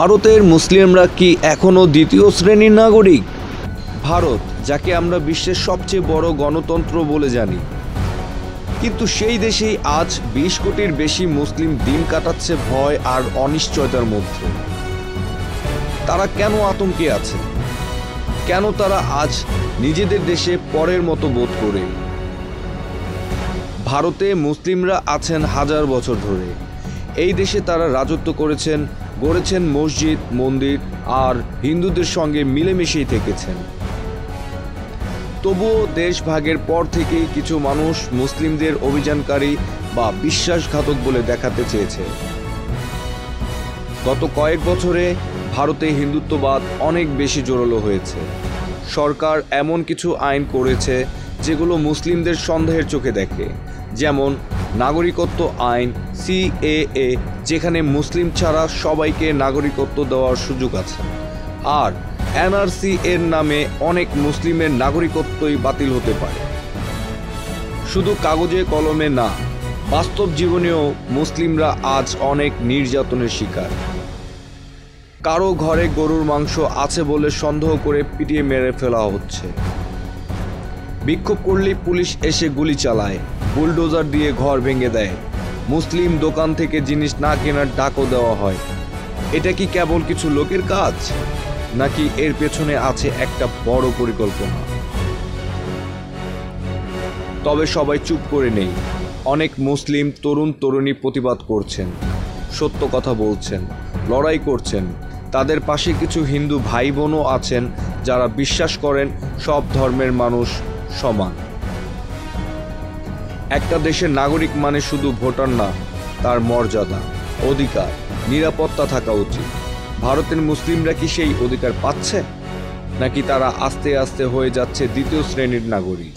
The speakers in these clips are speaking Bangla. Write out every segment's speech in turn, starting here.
ভারতের মুসলিমরা কি এখনও দ্বিতীয় শ্রেণীর নাগরিক? ভারত, যাকে আমরা বিশ্বের সবচেয়ে বড় গণতন্ত্র বলে জানি, কিন্তু সেই দেশেই আজ 20 কোটির বেশি মুসলিম দিন কাটাচ্ছে ভয় আর অনিশ্চয়তার মধ্যে। তারা কেন আতঙ্কে আছে? কেন তারা আজ নিজেদের দেশে পরের মতো বোধ করে? ভারতে মুসলিমরা আছেন হাজার বছর ধরে। এই দেশে তারা রাজত্ব করেছেন, গড়েছেন মসজিদ, মন্দির আর হিন্দুদের সঙ্গে মিলেমিশেই থেকেছেন। তবুও দেশ ভাগের পর থেকেই কিছু মানুষ মুসলিমদের অভিযানকারী বা বিশ্বাসঘাতক বলে দেখাতে চেয়েছে। গত কয়েক বছরে ভারতে হিন্দুত্ববাদ অনেক বেশি জোরালো হয়েছে। সরকার এমন কিছু আইন করেছে যেগুলো মুসলিমদের সন্দেহের চোখে দেখে, যেমন নাগরিকত্ব আইন CAA, যেখানে মুসলিম ছাড়া সবাইকে নাগরিকত্ব দেওয়ার সুযোগ আছে, আর NRC এর নামে অনেক মুসলিমের নাগরিকত্বই বাতিল হতে পারে। শুধু কাগজে কলমে না, বাস্তব জীবনেও মুসলিমরা আজ অনেক নির্যাতনের শিকার। কারো ঘরে গরুর মাংস আছে বলে সন্দেহ করে পিটিয়ে মেরে ফেলা হচ্ছে। বিক্ষোভ করলেই পুলিশ এসে গুলি চালায়, বুলডোজার দিয়ে ঘর ভেঙে দেয়, মুসলিম দোকান থেকে জিনিস না কেনার ডাকও দেওয়া হয়। এটা কি কেবল কিছু লোকের কাজ, নাকি এর পেছনে আছে একটা বড় পরিকল্পনা? তবে সবাই চুপ করে নেই। অনেক মুসলিম তরুণ তরুণী প্রতিবাদ করছেন, সত্য কথা বলছেন, লড়াই করছেন। তাদের পাশে কিছু হিন্দু ভাই বোনও আছেন যারা বিশ্বাস করেন সব ধর্মের মানুষ সমান। একটা দেশের নাগরিক মানে শুধু ভোটার না, তার মর্যাদা, অধিকার, নিরাপত্তা থাকা উচিত। ভারতের মুসলিমরা কি সেই অধিকার পাচ্ছে, নাকি তারা আস্তে আস্তে হয়ে যাচ্ছে দ্বিতীয় শ্রেণীর নাগরিক?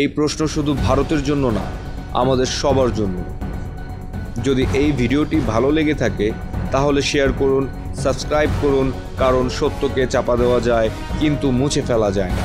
এই প্রশ্ন শুধু ভারতের জন্য না, আমাদের সবার জন্য। যদি এই ভিডিওটি ভালো লেগে থাকে তাহলে শেয়ার করুন, সাবস্ক্রাইব করুন, কারণ সত্যকে চাপা দেওয়া যায় কিন্তু মুছে ফেলা যায় না।